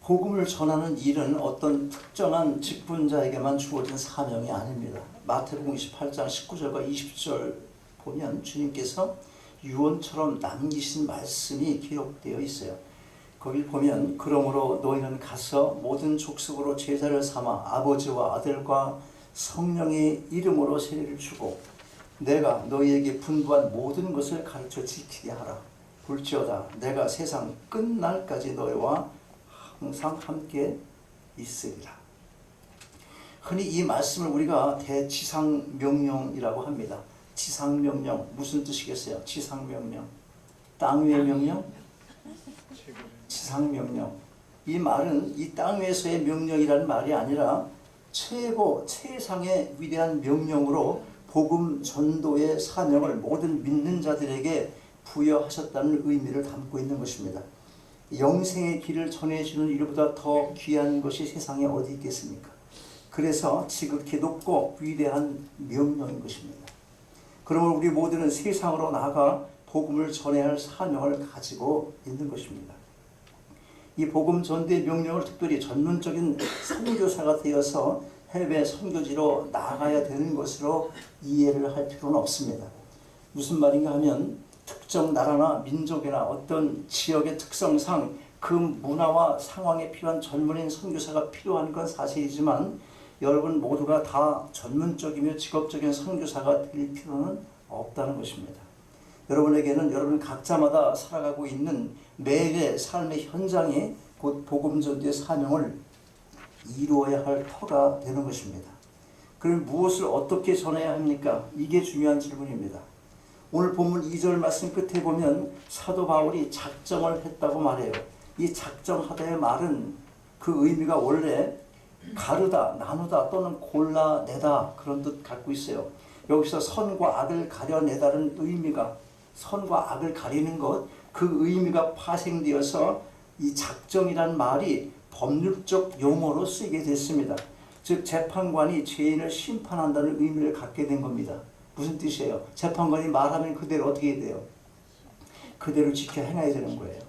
복음을 전하는 일은 어떤 특정한 직분자에게만 주어진 사명이 아닙니다. 마태복음 28장 19절과 20절 보면 주님께서 유언처럼 남기신 말씀이 기록되어 있어요. 거기 보면 그러므로 너희는 가서 모든 족속으로 제자를 삼아 아버지와 아들과 성령의 이름으로 세례를 주고 내가 너희에게 분부한 모든 것을 가르쳐 지키게 하라. 볼지어다 내가 세상 끝날까지 너희와 항상 함께 있으리라. 흔히 이 말씀을 우리가 대지상명령이라고 합니다. 지상명령 무슨 뜻이겠어요? 지상명령 땅 위의 명령? 지상명령. 이 말은 이 땅 위에서의 명령이라는 말이 아니라 최상의 위대한 명령으로 복음 전도의 사명을 모든 믿는 자들에게 부여하셨다는 의미를 담고 있는 것입니다. 영생의 길을 전해주는 일보다 더 귀한 것이 세상에 어디 있겠습니까? 그래서 지극히 높고 위대한 명령인 것입니다. 그러므로 우리 모두는 세상으로 나아가 복음을 전해야 할 사명을 가지고 있는 것입니다. 이 복음 전도의 명령을 특별히 전문적인 선교사가 되어서 해외 선교지로 나가야 되는 것으로 이해를 할 필요는 없습니다. 무슨 말인가 하면 특정 나라나 민족이나 어떤 지역의 특성상 그 문화와 상황에 필요한 전문인 선교사가 필요한 건 사실이지만 여러분 모두가 다 전문적이며 직업적인 선교사가 될 필요는 없다는 것입니다. 여러분에게는 여러분 각자마다 살아가고 있는 매일의 삶의 현장이 곧 복음 전도의 사명을 이루어야 할 터가 되는 것입니다. 그럼 무엇을 어떻게 전해야 합니까? 이게 중요한 질문입니다. 오늘 본문 2절 말씀 끝에 보면 사도 바울이 작정을 했다고 말해요. 이 작정하다의 말은 그 의미가 원래 가르다, 나누다 또는 골라내다 그런 뜻 갖고 있어요. 여기서 선과 악을 가려내다는 의미가 선과 악을 가리는 것, 그 의미가 파생되어서 이 작정이란 말이 법률적 용어로 쓰이게 됐습니다. 즉 재판관이 죄인을 심판한다는 의미를 갖게 된 겁니다. 무슨 뜻이에요? 재판관이 말하면 그대로 어떻게 돼요? 그대로 지켜 행해야 되는 거예요.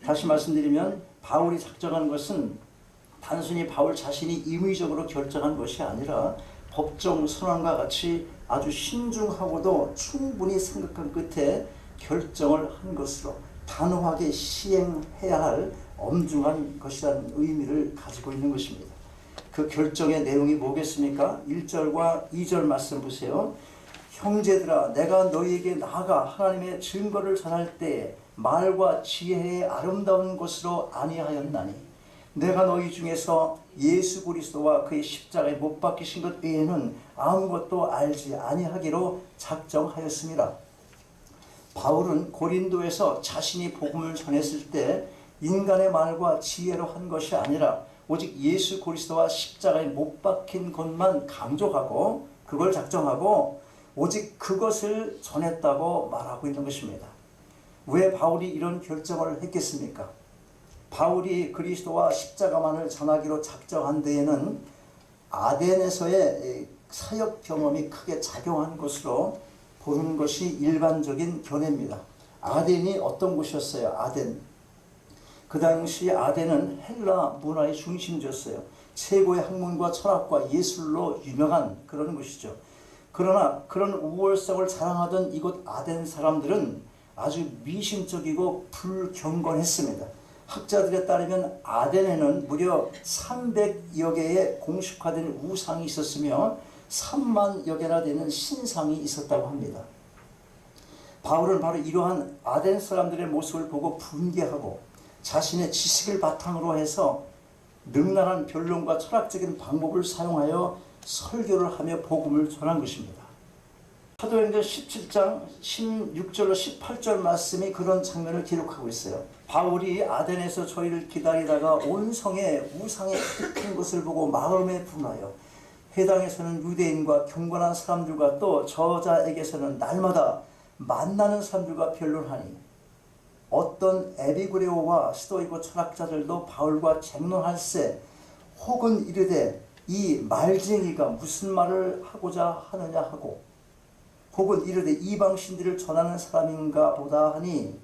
다시 말씀드리면 바울이 작정한 것은 단순히 바울 자신이 임의적으로 결정한 것이 아니라 법정 선언과 같이 아주 신중하고도 충분히 생각한 끝에 결정을 한 것으로 단호하게 시행해야 할 엄중한 것이라는 의미를 가지고 있는 것입니다. 그 결정의 내용이 뭐겠습니까? 1절과 2절 말씀 보세요. 형제들아 내가 너희에게 나아가 하나님의 증거를 전할 때 말과 지혜의 아름다운 것으로 아니하였나니 내가 너희 중에서 예수 그리스도와 그의 십자가에 못 박히신 것 외에는 아무것도 알지 아니하기로 작정하였습니다. 바울은 고린도에서 자신이 복음을 전했을 때 인간의 말과 지혜로 한 것이 아니라 오직 예수 그리스도와 십자가에 못 박힌 것만 강조하고 그걸 작정하고 오직 그것을 전했다고 말하고 있는 것입니다. 왜 바울이 이런 결정을 했겠습니까? 바울이 그리스도와 십자가만을 전하기로 작정한 데에는 아덴에서의 사역 경험이 크게 작용한 것으로 보는 것이 일반적인 견해입니다. 아덴이 어떤 곳이었어요? 아덴. 그 당시 아덴은 헬라 문화의 중심지였어요. 최고의 학문과 철학과 예술로 유명한 그런 곳이죠. 그러나 그런 우월성을 자랑하던 이곳 아덴 사람들은 아주 미심적이고 불경건했습니다. 학자들에 따르면 아덴에는 무려 300여 개의 공식화된 우상이 있었으며 3만여 개나 되는 신상이 있었다고 합니다. 바울은 바로 이러한 아덴 사람들의 모습을 보고 분개하고 자신의 지식을 바탕으로 해서 능란한 변론과 철학적인 방법을 사용하여 설교를 하며 복음을 전한 것입니다. 사도행전 17장 16절로 18절 말씀이 그런 장면을 기록하고 있어요. 바울이 아덴에서 저희를 기다리다가 온 성에 우상에 큰 것을 보고 마음에 분하여 회당에서는 유대인과 경건한 사람들과 또 저자에게서는 날마다 만나는 사람들과 변론하니 어떤 에비그레오와 스토이고 철학자들도 바울과 쟁론할세 혹은 이르되 이 말쟁이가 무슨 말을 하고자 하느냐 하고 혹은 이르되 이방신들을 전하는 사람인가 보다 하니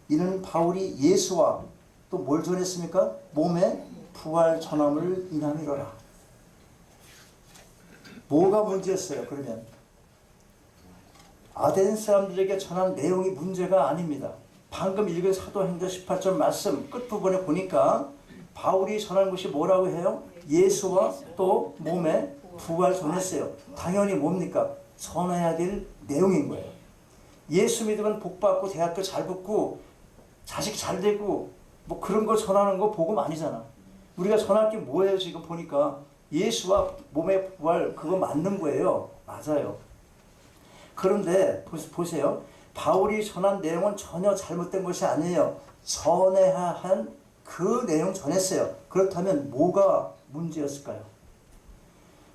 이는 바울이 예수와 또 뭘 전했습니까? 몸에 부활 전함을 인함이로라. 뭐가 문제였어요? 그러면 아덴 사람들에게 전한 내용이 문제가 아닙니다. 방금 읽은 사도행전 18절 말씀 끝부분에 보니까 바울이 전한 것이 뭐라고 해요? 예수와 또 몸에 부활 전했어요. 당연히 뭡니까? 전해야 될 내용인 거예요. 예수 믿으면 복 받고 대학교 잘 붙고 자식 잘 되고 뭐 그런 거 전하는 거 복음 아니잖아. 우리가 전할 게 뭐예요? 지금 보니까 예수와 몸의 부활 그거 맞는 거예요. 맞아요. 그런데 보세요. 바울이 전한 내용은 전혀 잘못된 것이 아니에요. 전해야 한 그 내용 전했어요. 그렇다면 뭐가 문제였을까요?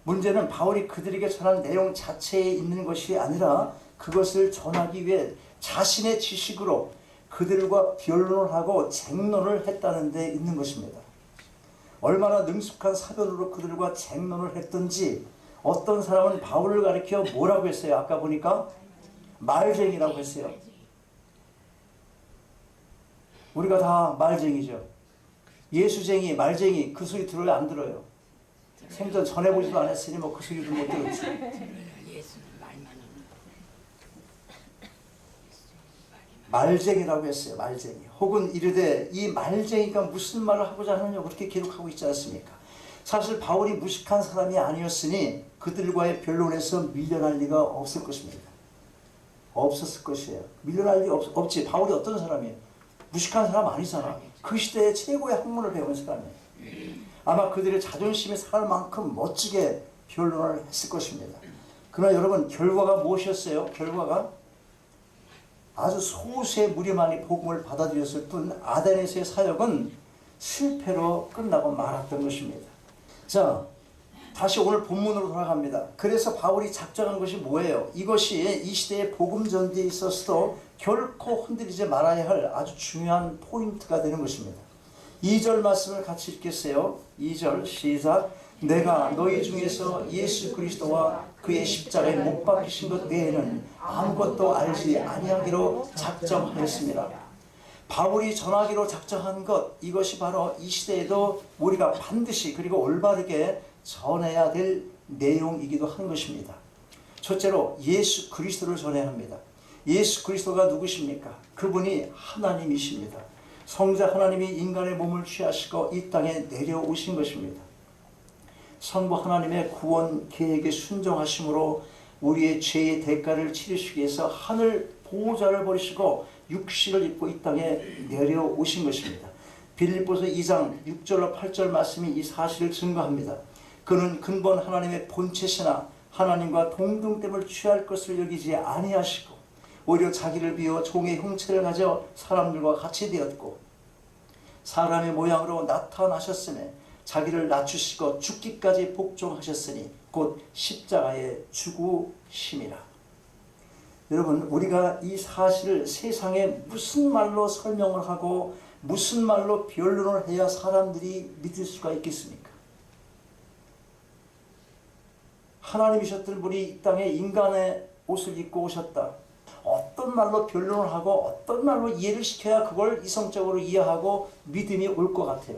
문제는 바울이 그들에게 전한 내용 자체에 있는 것이 아니라 그것을 전하기 위해 자신의 지식으로 그들과 변론을 하고 쟁론을 했다는 데 있는 것입니다. 얼마나 능숙한 사변으로 그들과 쟁론을 했든지 어떤 사람은 바울을 가리켜 뭐라고 했어요? 아까 보니까 말쟁이라고 했어요. 우리가 다 말쟁이죠. 예수쟁이, 말쟁이 그 소리 들어요? 안 들어요? 생전 전해보지도 않았으니 뭐 그 소리도 못 들었지. 말쟁이라고 했어요. 말쟁이. 혹은 이르되 이 말쟁이가 무슨 말을 하고자 하느냐 그렇게 기록하고 있지 않습니까? 사실 바울이 무식한 사람이 아니었으니 그들과의 변론에서 밀려날 리가 없을 것입니다. 없었을 것이에요. 밀려날 리 없지. 바울이 어떤 사람이에요? 무식한 사람 아니잖아. 그 시대의 최고의 학문을 배운 사람이에요. 아마 그들의 자존심이 살 만큼 멋지게 변론을 했을 것입니다. 그러나 여러분 결과가 무엇이었어요? 결과가 아주 소수의 무리만이 복음을 받아들였을 뿐 아덴에서의 사역은 실패로 끝나고 말았던 것입니다. 자, 다시 오늘 본문으로 돌아갑니다. 그래서 바울이 작정한 것이 뭐예요? 이것이 이 시대의 복음 전개에 있어서도 결코 흔들리지 말아야 할 아주 중요한 포인트가 되는 것입니다. 2절 말씀을 같이 읽겠어요. 2절 시작. 내가 너희 중에서 예수 그리스도와 그의 십자가에 못 박히신 것 외에는 아무것도 알지 아니하기로 작정하였습니다. 바울이 전하기로 작정한 것, 이것이 바로 이 시대에도 우리가 반드시 그리고 올바르게 전해야 될 내용이기도 한 것입니다. 첫째로 예수 그리스도를 전해야 합니다. 예수 그리스도가 누구십니까? 그분이 하나님이십니다. 성자 하나님이 인간의 몸을 취하시고 이 땅에 내려오신 것입니다. 성부 하나님의 구원 계획에 순종하심으로 우리의 죄의 대가를 치르시기 위해서 하늘 보호자를 버리시고 육신을 입고 이 땅에 내려오신 것입니다. 빌립보서 2장 6절로 8절 말씀이 이 사실을 증거합니다. 그는 근본 하나님의 본체시나 하나님과 동등됨을 취할 것을 여기지 아니하시고 오히려 자기를 비워 종의 형체를 가져 사람들과 같이 되었고 사람의 모양으로 나타나셨으며 자기를 낮추시고 죽기까지 복종하셨으니 곧 십자가에 죽으심이라. 여러분 우리가 이 사실을 세상에 무슨 말로 설명을 하고 무슨 말로 변론을 해야 사람들이 믿을 수가 있겠습니까? 하나님이셨던 분이 이 땅에 인간의 옷을 입고 오셨다. 어떤 말로 변론을 하고 어떤 말로 이해를 시켜야 그걸 이성적으로 이해하고 믿음이 올 것 같아요.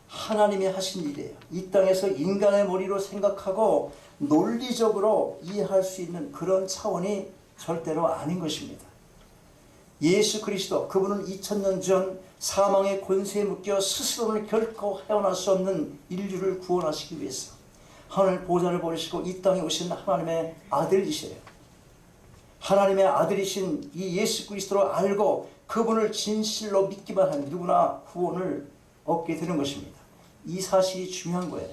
하나님이 하신 일이에요. 이 땅에서 인간의 머리로 생각하고 논리적으로 이해할 수 있는 그런 차원이 절대로 아닌 것입니다. 예수 그리스도 그분은 2000년 전 사망의 권세에 묶여 스스로는 결코 헤어날 수 없는 인류를 구원하시기 위해서 하늘 보좌를 버리시고 이 땅에 오신 하나님의 아들이시래요. 하나님의 아들이신 이 예수 그리스도를 알고 그분을 진실로 믿기만 하면 누구나 구원을 얻게 되는 것입니다. 이 사실이 중요한 거예요.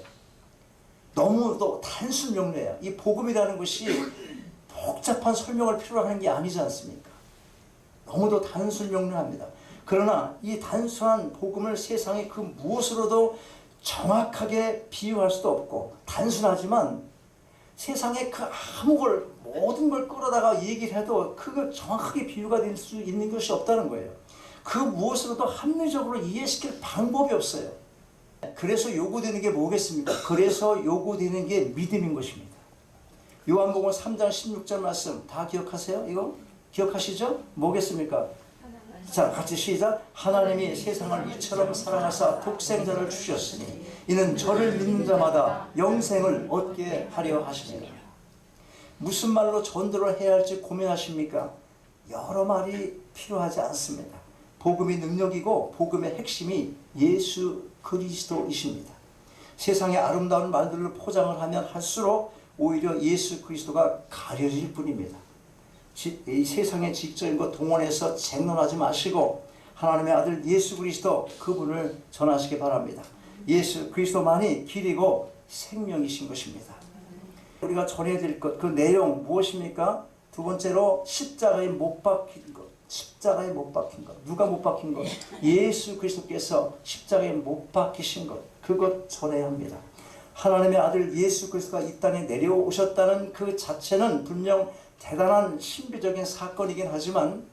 너무도 단순 명료해요. 이 복음이라는 것이 복잡한 설명을 필요로 하는 게 아니지 않습니까? 너무도 단순 명료합니다. 그러나 이 단순한 복음을 세상의 그 무엇으로도 정확하게 비유할 수도 없고 단순하지만 세상에 그 모든 걸 끌어다가 얘기를 해도 그걸 정확하게 비유가 될 수 있는 것이 없다는 거예요. 그 무엇으로도 합리적으로 이해시킬 방법이 없어요. 그래서 요구되는 게 뭐겠습니까? 그래서 요구되는 게 믿음인 것입니다. 요한복음 3장 16절 말씀 다 기억하세요? 이거 기억하시죠? 뭐겠습니까? 자, 같이 시작. 하나님이 세상을 이처럼 사랑하사 독생자를 주셨으니 이는 저를 믿는 자마다 영생을 얻게 하려 하심이라. 무슨 말로 전도를 해야 할지 고민하십니까? 여러 말이 필요하지 않습니다. 복음이 능력이고 복음의 핵심이 예수 그리스도이십니다. 세상의 아름다운 말들로 포장을 하면 할수록 오히려 예수 그리스도가 가려질 뿐입니다. 이 세상의 지적인 동원해서 쟁론하지 마시고 하나님의 아들 예수 그리스도 그분을 전하시기 바랍니다. 예수 그리스도만이 길이고 생명이신 것입니다. 우리가 전해야 될 것, 그 내용 무엇입니까? 두 번째로 십자가에 못 박힌 것. 십자가에 못 박힌 것. 누가 못 박힌 것? 예수 그리스도께서 십자가에 못 박히신 것. 그것 전해야 합니다. 하나님의 아들 예수 그리스도가 이 땅에 내려오셨다는 그 자체는 분명 대단한 신비적인 사건이긴 하지만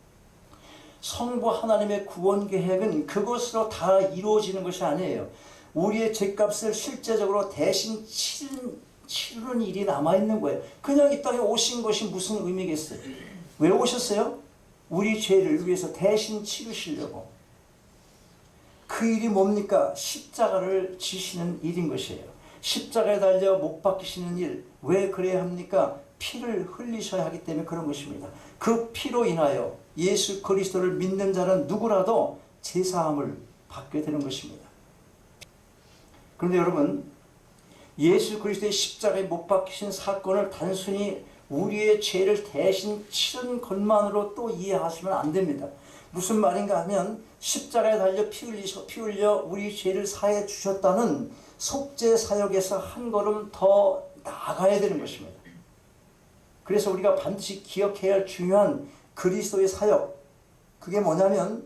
성부 하나님의 구원 계획은 그것으로 다 이루어지는 것이 아니에요. 우리의 죄값을 실제적으로 대신 치르는 일이 남아있는 거예요. 그냥 이 땅에 오신 것이 무슨 의미겠어요? 왜 오셨어요? 우리 죄를 위해서 대신 치르시려고. 그 일이 뭡니까? 십자가를 지시는 일인 것이에요. 십자가에 달려 못 박히시는 일, 왜 그래야 합니까? 피를 흘리셔야 하기 때문에 그런 것입니다. 그 피로 인하여 예수 그리스도를 믿는 자는 누구라도 제사함을 받게 되는 것입니다. 그런데 여러분, 예수 그리스도의 십자가에 못 박히신 사건을 단순히 우리의 죄를 대신 치른 것만으로 또 이해하시면 안 됩니다. 무슨 말인가 하면 십자가에 달려 피 흘려 우리 죄를 사해 주셨다는 속죄 사역에서 한 걸음 더 나아가야 되는 것입니다. 그래서 우리가 반드시 기억해야 할 중요한 그리스도의 사역, 그게 뭐냐면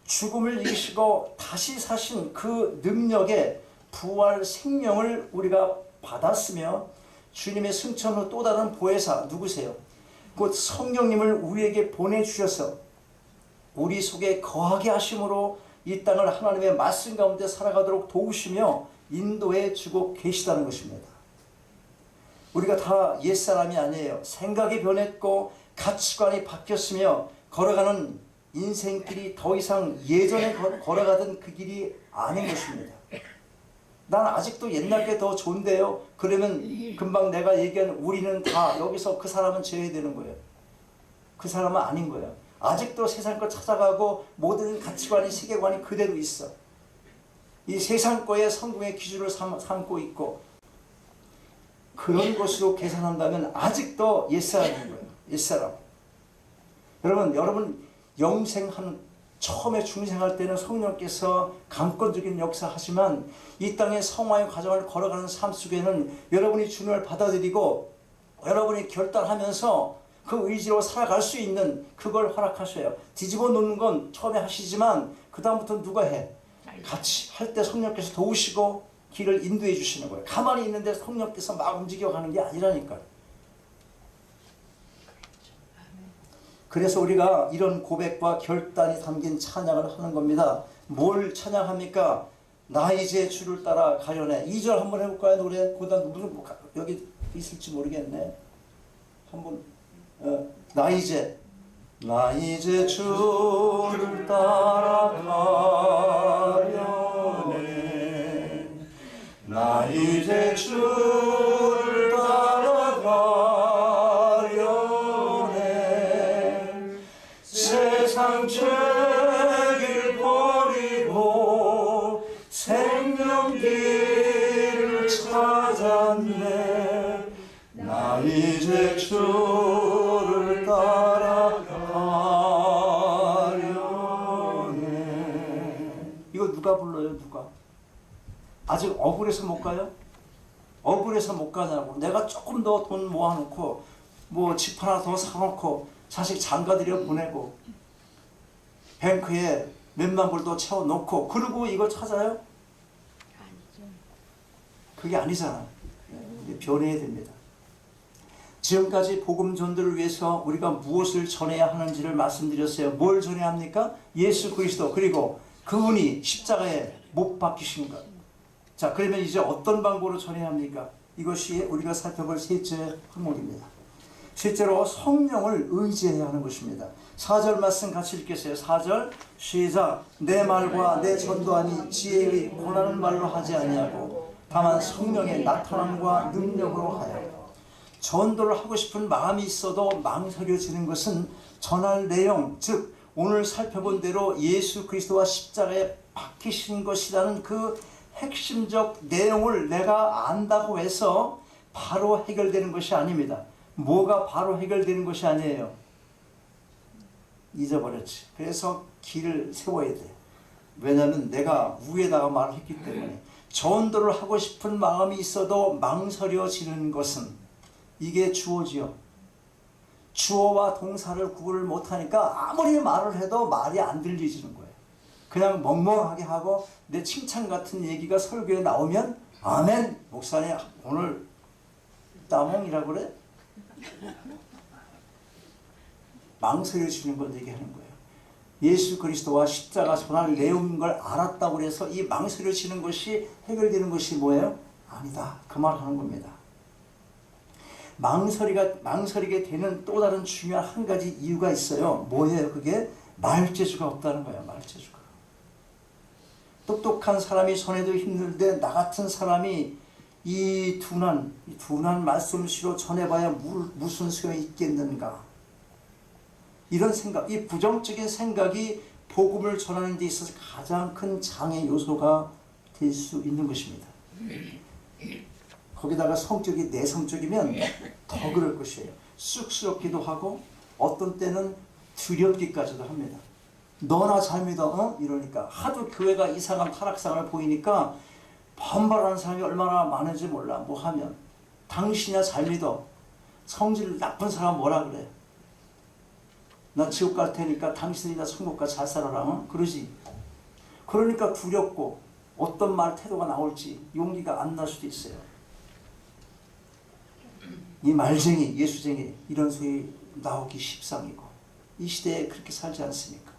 죽음을 이기시고 다시 사신 그 능력의 부활 생명을 우리가 받았으며 주님의 승천 후 또 다른 보혜사 누구세요? 곧 성령님을 우리에게 보내주셔서 우리 속에 거하게 하심으로 이 땅을 하나님의 말씀 가운데 살아가도록 도우시며 인도해 주고 계시다는 것입니다. 우리가 다 옛사람이 아니에요. 생각이 변했고 가치관이 바뀌었으며 걸어가는 인생길이 더 이상 예전에 걸어가던 그 길이 아닌 것입니다. 난 아직도 옛날 게 더 좋은데요. 그러면 금방 내가 얘기한 우리는 다 여기서 그 사람은 제외해야 되는 거예요. 그 사람은 아닌 거예요. 아직도 세상 걸 찾아가고 모든 가치관이 세계관이 그대로 있어. 이 세상 거에 성공의 기준을 삼고 있고 그런 것으로 계산한다면 아직도 옛사람인 거예요. 옛사람. 여러분 영생하는 처음에 중생할 때는 성령께서 강권적인 역사하지만 이 땅의 성화의 과정을 걸어가는 삶 속에는 여러분이 주님을 받아들이고 여러분이 결단하면서 그 의지로 살아갈 수 있는 그걸 허락하셔요. 뒤집어 놓는 건 처음에 하시지만 그 다음부터 누가 해? 같이 할 때 성령께서 도우시고 길을 인도해 주시는 거예요. 가만히 있는데 성령께서 막 움직여가는 게 아니라니까요. 그래서 우리가 이런 고백과 결단이 담긴 찬양을 하는 겁니다. 뭘 찬양합니까? 나 이제 주를 따라 가려네. 2절 한번 해볼까요? 노래. 무슨 여기 있을지 모르겠네. 한번 나 이제 주를 따라 가려네. 나 이제 주를 따라 가려네. 세상 죄길 버리고 생명길을 찾았네. 나 이제 주를 따라가려네. 이거 누가 불러요? 누가? 아직 억울해서 못 가요? 억울해서 못 가냐고. 내가 조금 더 돈 모아놓고 뭐 집 하나 더 사놓고 자식 장가들여 보내고 뱅크에 몇만 불 더 채워놓고 그리고 이걸 찾아요? 아니죠. 그게 아니잖아. 변해야 됩니다. 지금까지 복음 전도를 위해서 우리가 무엇을 전해야 하는지를 말씀드렸어요. 뭘 전해야 합니까? 예수 그리스도, 그리고 그분이 십자가에 못 박히신 것. 자, 그러면 이제 어떤 방법으로 전해야 합니까? 이것이 우리가 살펴볼 셋째 항목입니다. 셋째로 성령을 의지해야 하는 것입니다. 4절 말씀 같이 읽겠어요. 4절 시작. 내 말과 내 전도하니 지혜의 고난을 말로 하지 아니하고 다만 성령의 나타남과 능력으로 하여. 전도를 하고 싶은 마음이 있어도 망설여지는 것은 전할 내용, 즉 오늘 살펴본 대로 예수 그리스도와 십자가에 박히신 것이라는 그 핵심적 내용을 내가 안다고 해서 바로 해결되는 것이 아닙니다. 뭐가 바로 해결되는 것이 아니에요. 잊어버렸지. 그래서 길을 세워야 돼. 왜냐하면 내가 위에다가 말을 했기 때문에. 전도를 하고 싶은 마음이 있어도 망설여지는 것은 이게 주어지요. 주어와 동사를 구분을 못하니까 아무리 말을 해도 말이 안 들리지는 거예요. 그냥 멍멍하게 하고 내 칭찬 같은 얘기가 설교에 나오면 아멘, 목사님 오늘 따몽이라고 그래? 망설여지는 걸 얘기하는 거예요. 예수 그리스도와 십자가 전할 내용인 걸 알았다고 해서 이 망설여지는 것이 해결되는 것이 뭐예요? 아니다. 그 말 하는 겁니다. 망설이게 되는 또 다른 중요한 한 가지 이유가 있어요. 뭐예요? 그게 말재주가 없다는 거예요. 말재주가. 똑똑한 사람이 전해도 힘들데 나 같은 사람이 이 둔한 말씀씨로 전해봐야 무슨 소용이 있겠는가. 이런 생각, 이 부정적인 생각이 복음을 전하는 데 있어서 가장 큰 장애 요소가 될 수 있는 것입니다. 거기다가 성격이 내성적이면 더 그럴 것이에요. 쑥스럽기도 하고 어떤 때는 두렵기까지도 합니다. 너나 잘 믿어? 이러니까 하도 교회가 이상한 타락상을 보이니까 반발하는 사람이 얼마나 많은지 몰라. 뭐 하면 당신이야 잘 믿어. 성질 나쁜 사람 뭐라 그래? 나 지옥 갈 테니까 당신이나 천국 가 잘 살아라. 그러지. 그러니까 두렵고 어떤 말 태도가 나올지 용기가 안 날 수도 있어요. 이 말쟁이, 예수쟁이 이런 소리 나오기 십상이고 이 시대에 그렇게 살지 않습니까?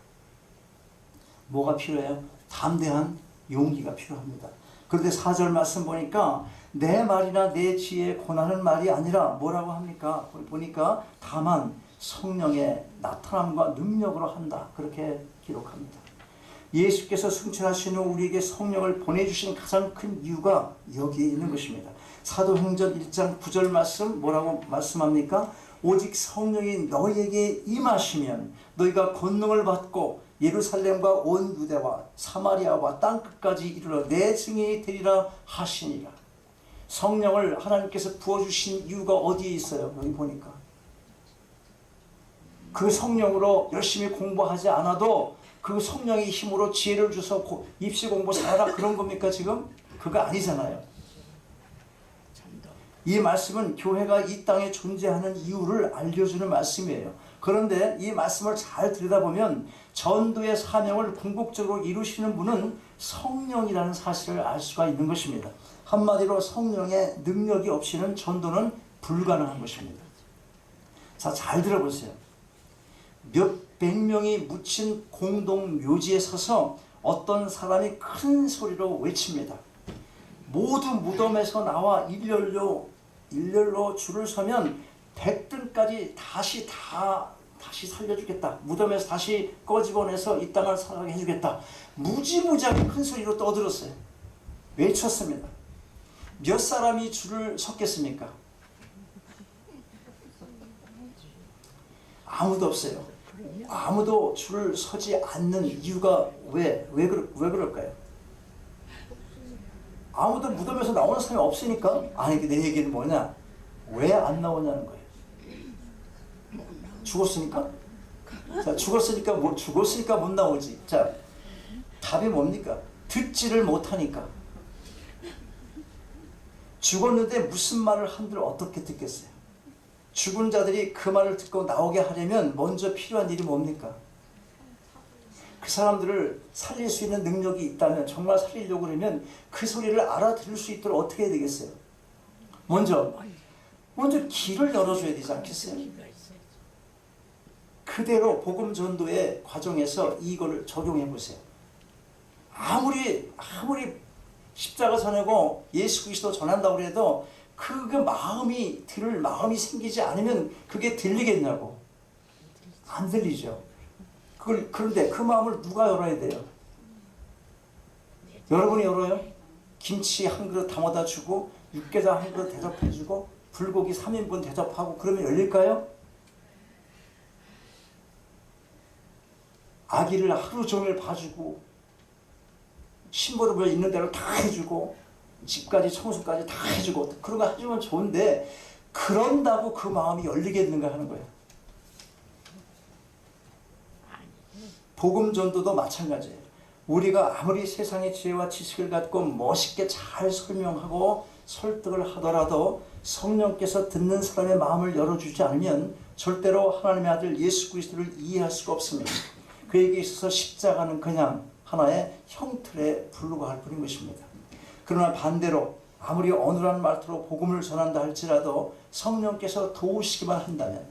뭐가 필요해요? 담대한 용기가 필요합니다. 그런데 4절 말씀 보니까 내 말이나 내 지혜에 권하는 말이 아니라 뭐라고 합니까? 보니까 다만 성령의 나타남과 능력으로 한다. 그렇게 기록합니다. 예수께서 승천하신 후 우리에게 성령을 보내주신 가장 큰 이유가 여기에 있는 것입니다. 사도행전 1장 9절 말씀 뭐라고 말씀합니까? 오직 성령이 너희에게 임하시면 너희가 권능을 받고 예루살렘과 온 유대와 사마리아와 땅끝까지 이르러 내 증인이 되리라 하시니라. 성령을 하나님께서 부어주신 이유가 어디에 있어요? 여기 보니까. 그 성령으로 열심히 공부하지 않아도 그 성령의 힘으로 지혜를 줘서 입시 공부 잘하라 그런 겁니까 지금? 그거 아니잖아요. 이 말씀은 교회가 이 땅에 존재하는 이유를 알려주는 말씀이에요. 그런데 이 말씀을 잘 들여다보면 전도의 사명을 궁극적으로 이루시는 분은 성령이라는 사실을 알 수가 있는 것입니다. 한마디로 성령의 능력이 없이는 전도는 불가능한 것입니다. 자, 잘 들어보세요. 몇백 명이 묻힌 공동 묘지에 서서 어떤 사람이 큰 소리로 외칩니다. 모두 무덤에서 나와 일렬로 줄을 서면 백등까지 다시 살려주겠다. 무덤에서 다시 꺼집어내서 이 땅을 살아가게 해주겠다. 무지무지하게 큰 소리로 떠들었어요. 외쳤습니다. 몇 사람이 줄을 섰겠습니까? 아무도 없어요. 아무도 줄을 서지 않는 이유가 왜 그럴까요? 아무도 무덤에서 나오는 사람이 없으니까. 아니 내 얘기는 뭐냐? 왜 안 나오냐는 거예요. 죽었으니까? 자, 죽었으니까 못 나오지. 자, 답이 뭡니까? 듣지를 못하니까. 죽었는데 무슨 말을 한들 어떻게 듣겠어요? 죽은 자들이 그 말을 듣고 나오게 하려면 먼저 필요한 일이 뭡니까? 그 사람들을 살릴 수 있는 능력이 있다면, 정말 살리려고 그러면 그 소리를 알아들을 수 있도록 어떻게 해야 되겠어요? 먼저 길을 열어줘야 되지 않겠어요? 그대로 복음 전도의 과정에서 이거를 적용해 보세요. 아무리 십자가 전하고 예수 그리스도 전한다고 해도 그 마음이 들을 마음이 생기지 않으면 그게 들리겠냐고. 안 들리죠. 그런데 그 마음을 누가 열어야 돼요? 여러분이 열어요? 김치 한 그릇 담아다 주고 육개장 한 그릇 대접해 주고 불고기 3인분 대접하고 그러면 열릴까요? 아기를 하루 종일 봐주고 심부름을 있는 대로 다 해주고 집까지 청소까지 다 해주고 그런 거 해주면 좋은데 그런다고 그 마음이 열리겠는가 하는 거예요. 복음 전도도 마찬가지예요. 우리가 아무리 세상의 지혜와 지식을 갖고 멋있게 잘 설명하고 설득을 하더라도 성령께서 듣는 사람의 마음을 열어주지 않으면 절대로 하나님의 아들 예수 그리스도를 이해할 수가 없습니다. 그에게 있어서 십자가는 그냥 하나의 형틀에 불과할 뿐인 것입니다. 그러나 반대로 아무리 어눌한 말투로 복음을 전한다 할지라도 성령께서 도우시기만 한다면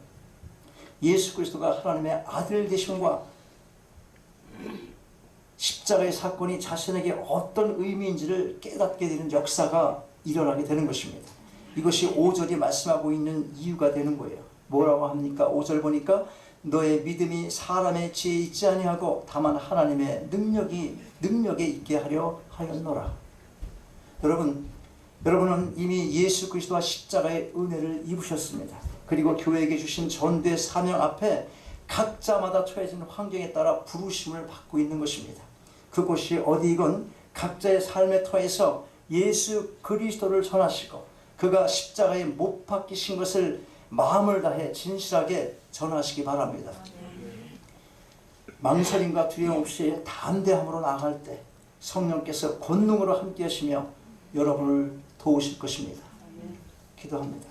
예수 그리스도가 하나님의 아들 되심과 십자가의 사건이 자신에게 어떤 의미인지를 깨닫게 되는 역사가 일어나게 되는 것입니다. 이것이 5절이 말씀하고 있는 이유가 되는 거예요. 뭐라고 합니까? 5절 보니까 너의 믿음이 사람의 지혜에 있지 아니하고 다만 하나님의 능력에 있게 하려 하였노라. 여러분은 이미 예수 그리스도와 십자가의 은혜를 입으셨습니다. 그리고 교회에게 주신 전도의 사명 앞에 각자마다 처해진 환경에 따라 부르심을 받고 있는 것입니다. 그곳이 어디이건 각자의 삶의 터에서 예수 그리스도를 전하시고 그가 십자가에 못 박히신 것을 마음을 다해 진실하게 전하시기 바랍니다. 망설임과 두려움 없이 담대함으로 나아갈 때 성령께서 권능으로 함께 하시며 여러분을 도우실 것입니다. 기도합니다.